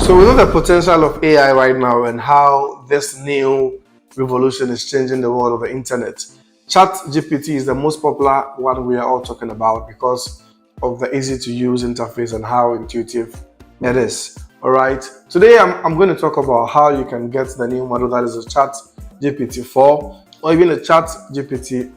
So we know the potential of AI right now and how this new revolution is changing the world of the internet. ChatGPT is the most popular one we are all talking about because of the easy to use interface and how intuitive it is. All right. Today I'm going to talk about how you can get the new model that is a ChatGPT 4 or even a ChatGPT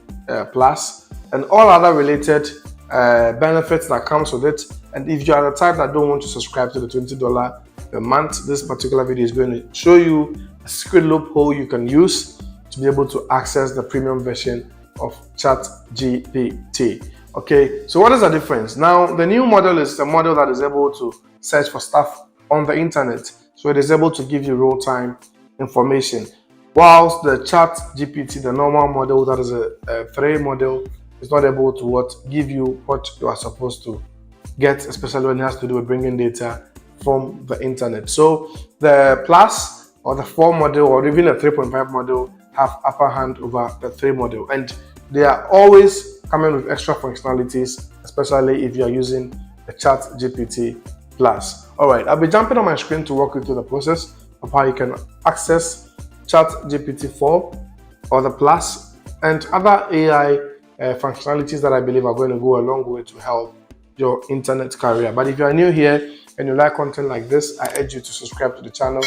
Plus and all other related benefits that comes with it. And if you are the type that don't want to subscribe to the $20 a month, this particular video is going to show you a secret loophole you can use to be able to access the premium version of ChatGPT. Okay, so what is the difference? Now, the new model is a model that is able to search for stuff on the internet. So it is able to give you real-time information. Whilst the ChatGPT, the normal model, that is a 3 model, is not able to give you what you are supposed to get, especially when it has to do with bringing data from the internet. So the Plus or the 4 model or even a 3.5 model have upper hand over the 3 model, and they are always coming with extra functionalities, especially if you are using the ChatGPT Plus. All right, I'll be jumping on my screen to walk you through the process of how you can access ChatGPT 4 or the Plus and other AI functionalities that I believe are going to go a long way to help your internet career. But if you are new here and you like content like this, I urge you to subscribe to the channel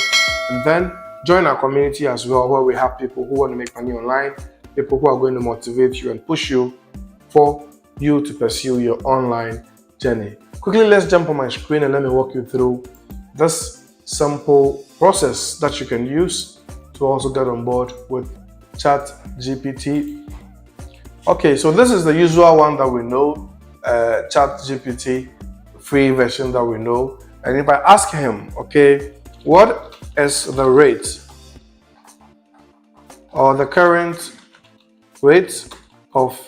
and then join our community as well, where we have people who want to make money online, people who are going to motivate you and push you for you to pursue your online journey. Quickly, let's jump on my screen and let me walk you through this simple process that you can use to also get on board with ChatGPT. Okay, so this is the usual one that we know, ChatGPT free version that we know. And if I ask him, okay, what is the rate or the current rate of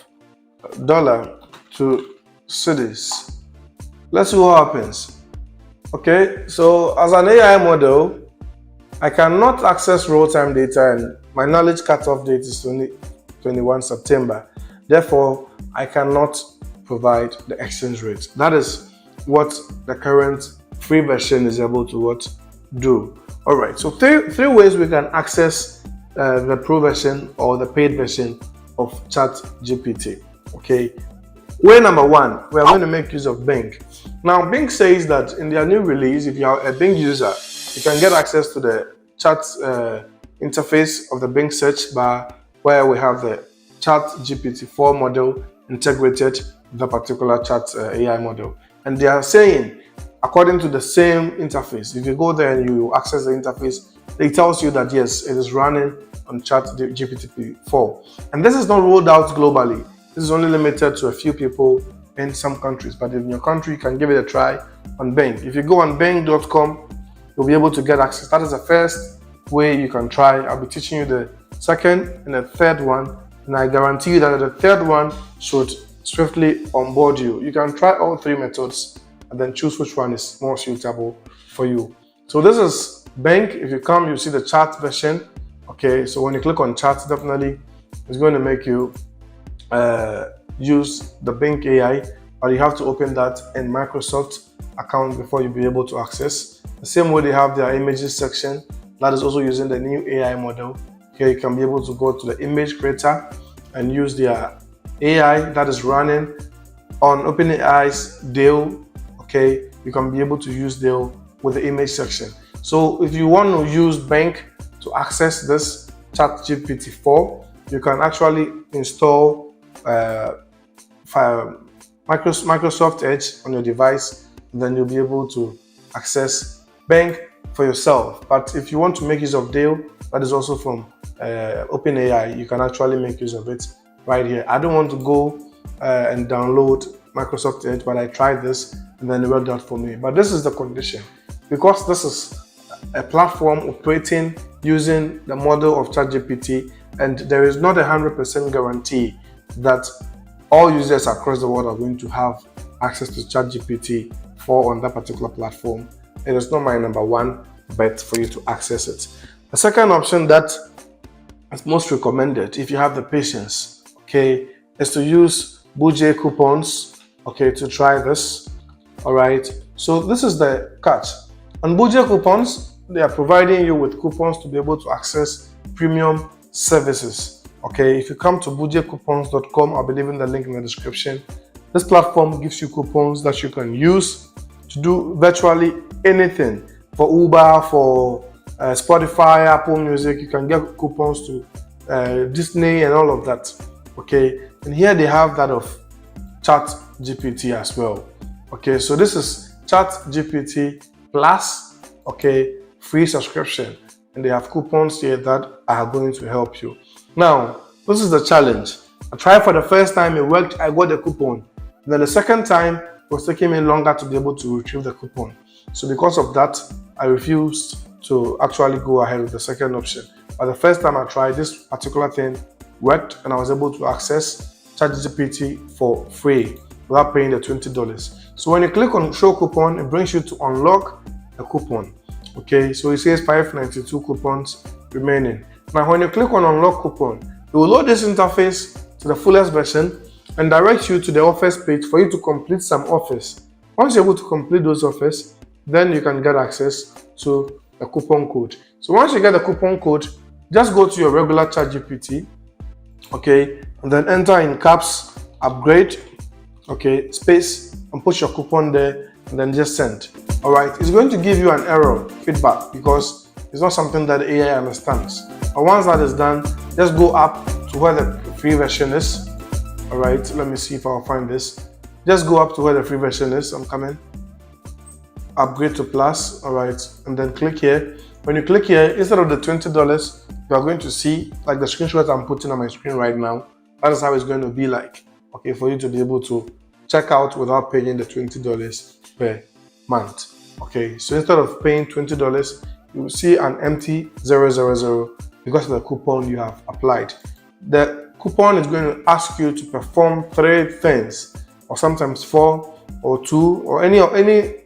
dollar to cedis, let's see what happens. Okay, so as an AI model, I cannot access real-time data and my knowledge cutoff date is 21 September. Therefore, I cannot provide the exchange rate. That is what the current free version is able to do. All right, so three ways we can access the pro version or the paid version of ChatGPT. Okay, way number one, we are going to make use of Bing. Now, Bing says that in their new release, if you are a Bing user, you can get access to the chat interface of the Bing search bar, where we have the ChatGPT 4 model integrated with the particular chat AI model. And they are saying, according to the same interface, if you go there and you access the interface, it tells you that yes, it is running on ChatGPT 4. And this is not rolled out globally. This is only limited to a few people in some countries. But in your country, you can give it a try on Bing. If you go on bing.com, you'll be able to get access. That is the first way you can try. I'll be teaching you the second and the third one. And I guarantee you that the third one should swiftly onboard you. You can try all 3 methods and then choose which one is more suitable for you. So this is Bing. If you come, you see the chat version. Okay, so when you click on chat, definitely it's going to make you use the Bing AI, but you have to open that in Microsoft account before you'll be able to access. The same way they have their images section, that is also using the new AI model. Here you can be able to go to the image creator and use their AI that is running on OpenAI's Dale. Okay, you can be able to use Dale with the image section. So if you want to use Bing to access this ChatGPT 4, you can actually install Microsoft Edge on your device, and then you'll be able to access Bing for yourself. But if you want to make use of Dale, that is also from OpenAI, you can actually make use of it right here. I don't want to go and download Microsoft Edge, but I tried this and then it worked out for me. But this is the condition, because this is a platform operating using the model of ChatGPT, and there is not 100% guarantee that all users across the world are going to have access to ChatGPT 4 on that particular platform. It is not my number one bet for you to access it. The second option that is most recommended, if you have the patience, okay, is to use Bujay coupons, okay, to try this. All right, so this is the catch. On budget coupons, they are providing you with coupons to be able to access premium services. Okay, if you come to budgetcoupons.com, I'll be leaving the link in the description. This platform gives you coupons that you can use to do virtually anything. For Uber, for Spotify, Apple Music, you can get coupons to Disney and all of that. Okay, and here they have that of ChatGPT as well. Okay, so this is ChatGPT Plus, okay, free subscription, and they have coupons here that are going to help you. Now, this is the challenge. I tried for the first time, it worked, I got the coupon. And then the second time, it was taking me longer to be able to retrieve the coupon. So because of that, I refused to actually go ahead with the second option. But the first time I tried, this particular thing worked, and I was able to access ChatGPT for free without paying the $20. So when you click on show coupon, it brings you to unlock a coupon. Okay, so it says 592 coupons remaining. Now when you click on unlock coupon, it will load this interface to the fullest version and direct you to the offers page for you to complete some offers. Once you're able to complete those offers, then you can get access to the coupon code. So once you get the coupon code, just go to your regular ChatGPT, okay, and then enter in caps upgrade, okay, space, and put your coupon there, and then just send. All right, it's going to give you an error feedback because it's not something that the AI understands. But once that is done, just go up to where the free version is. All right, let me see if I'll find this. Just go up to where the free version is. I'm coming. Upgrade to plus. All right, and then click here. When you click here, instead of the $20, you are going to see like the screenshot I'm putting on my screen right now. That is how it's going to be like. Okay, for you to be able to check out without paying the $20 per month. Okay, so instead of paying $20, you will see an empty 000 because of the coupon you have applied. The coupon is going to ask you to perform 3 things, or sometimes 4 or 2 or any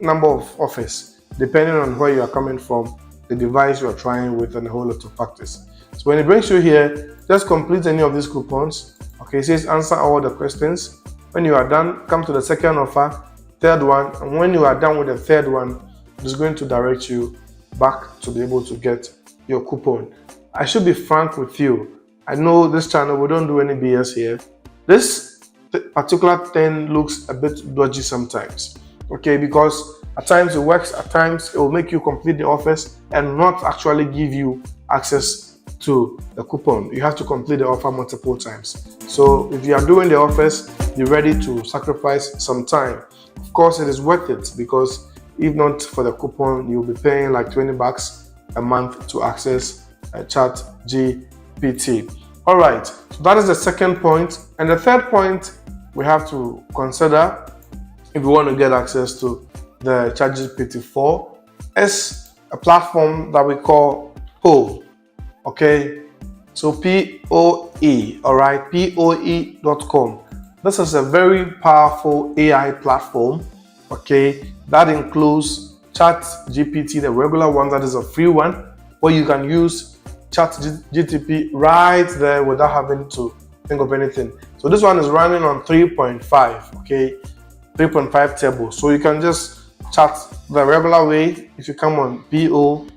number of offers, depending on where you are coming from, the device you are trying with, and a whole lot of factors. So when it brings you here, just complete any of these coupons. Okay, it says answer all the questions. When you are done, come to the second offer, third one, and when you are done with the third one, it's going to direct you back to be able to get your coupon. I should be frank with you. I know this channel, we don't do any BS here. This particular thing looks a bit dodgy sometimes, okay, because at times it works, at times it will make you complete the offers and not actually give you access to the coupon. You have to complete the offer multiple times. So if you are doing the offers, be ready to sacrifice some time. Of course, it is worth it because if not for the coupon, you'll be paying like $20 a month to access ChatGPT. All right, so that is the second point. And the third point we have to consider if we want to get access to the ChatGPT 4 is a platform that we call POE. Okay, so POE, all right, POE.com. This is a very powerful AI platform, okay, that includes ChatGPT, the regular one that is a free one, where you can use ChatGPT right there without having to think of anything. So this one is running on 3.5, okay, 3.5 turbo. So you can just chat the regular way if you come on POE.com,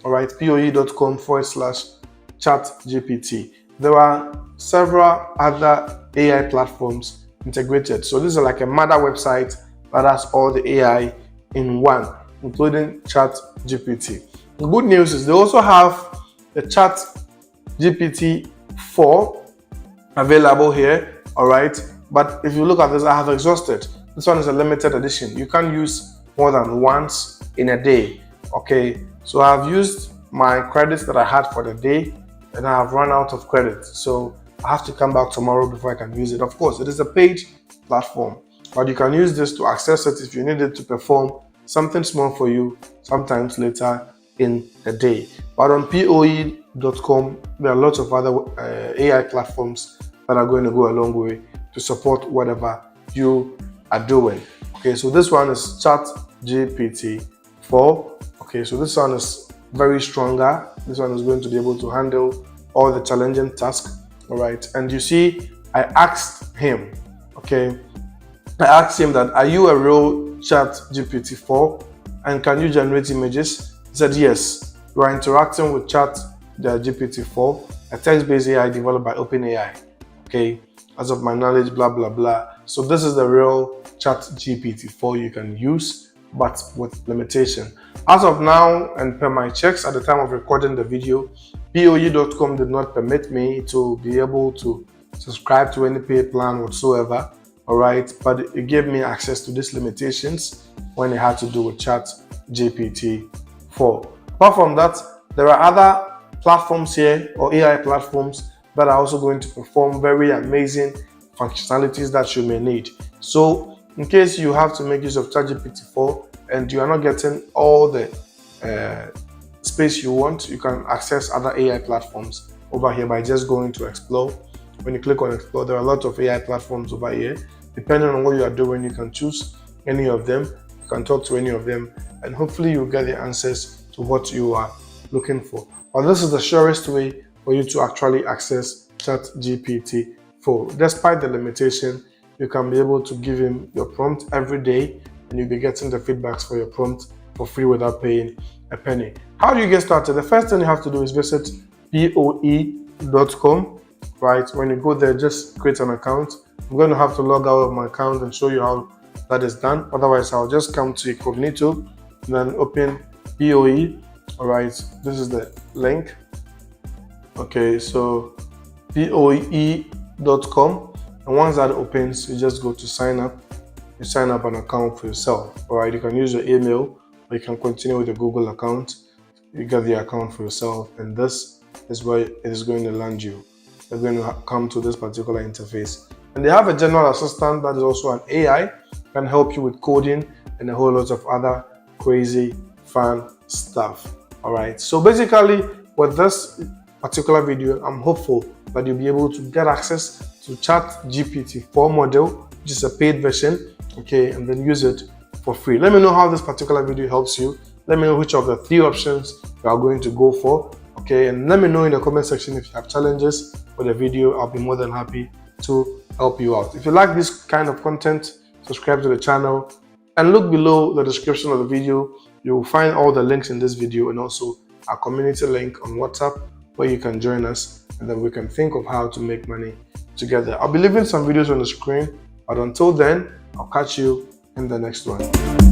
all right, POE.com/ChatGPT. There are several other AI platforms integrated. So this is like a mother website that has all the AI in one, including ChatGPT. The good news is they also have the ChatGPT 4 available here, all right? But if you look at this, I have exhausted. This one is a limited edition. You can't use more than once in a day, okay? So I've used my credits that I had for the day, and I have run out of credit. So I have to come back tomorrow before I can use it. Of course, it is a paid platform, but you can use this to access it if you need it to perform something small for you sometimes later in the day. But on POE.com, there are lots of other AI platforms that are going to go a long way to support whatever you are doing. Okay, so this one is ChatGPT 4. Okay, so this one is very stronger. This one is going to be able to handle all the challenging tasks. All right, and you see, I asked him, okay, I asked him that, are you a real ChatGPT 4? and can you generate images? He said yes. You are interacting with GPT-4, a text-based AI developed by OpenAI. Okay, as of my knowledge, blah blah blah. So this is the real ChatGPT-4 you can use, but with limitation. As of now, and per my checks at the time of recording the video, POE.com did not permit me to be able to subscribe to any paid plan whatsoever. Alright, but it gave me access to these limitations when it had to do with ChatGPT-4. Apart from that, there are other platforms here, or AI platforms, that are also going to perform very amazing functionalities that you may need. So in case you have to make use of ChatGPT-4 and you are not getting all the space you want, you can access other AI platforms over here by just going to Explore. When you click on Explore, there are a lot of AI platforms over here. Depending on what you are doing, you can choose any of them, you can talk to any of them, and hopefully you'll get the answers to what you are looking for. But this is the surest way for you to actually access ChatGPT-4. Despite the limitation, you can be able to give him your prompt every day, and you'll be getting the feedbacks for your prompt for free without paying a penny. How do you get started? The first thing you have to do is visit POE.com. Right, when you go there, just create an account. I'm going to have to log out of my account and show you how that is done. Otherwise, I'll just come to Incognito and then open POE. All right, this is the link. Okay, so POE.com, and once that opens, you just go to sign up. You sign up an account for yourself. All right, you can use your email, or you can continue with your Google account. You get the account for yourself, and this is where it is going to land you. You're going to come to this particular interface, and they have a general assistant that is also an AI, can help you with coding and a whole lot of other crazy fun stuff. All right, so basically with this particular video, I'm hopeful that you'll be able to get access to ChatGPT-4 model, which is a paid version, okay, and then use it for free. Let me know how this particular video helps you. Let me know which of the 3 options you are going to go for. Okay, and let me know in the comment section if you have challenges for the video. I'll be more than happy to help you out. If you like this kind of content, subscribe to the channel and look below the description of the video. You will find all the links in this video and also our community link on WhatsApp where you can join us and then we can think of how to make money together. I'll be leaving some videos on the screen, but until then, I'll catch you in the next one.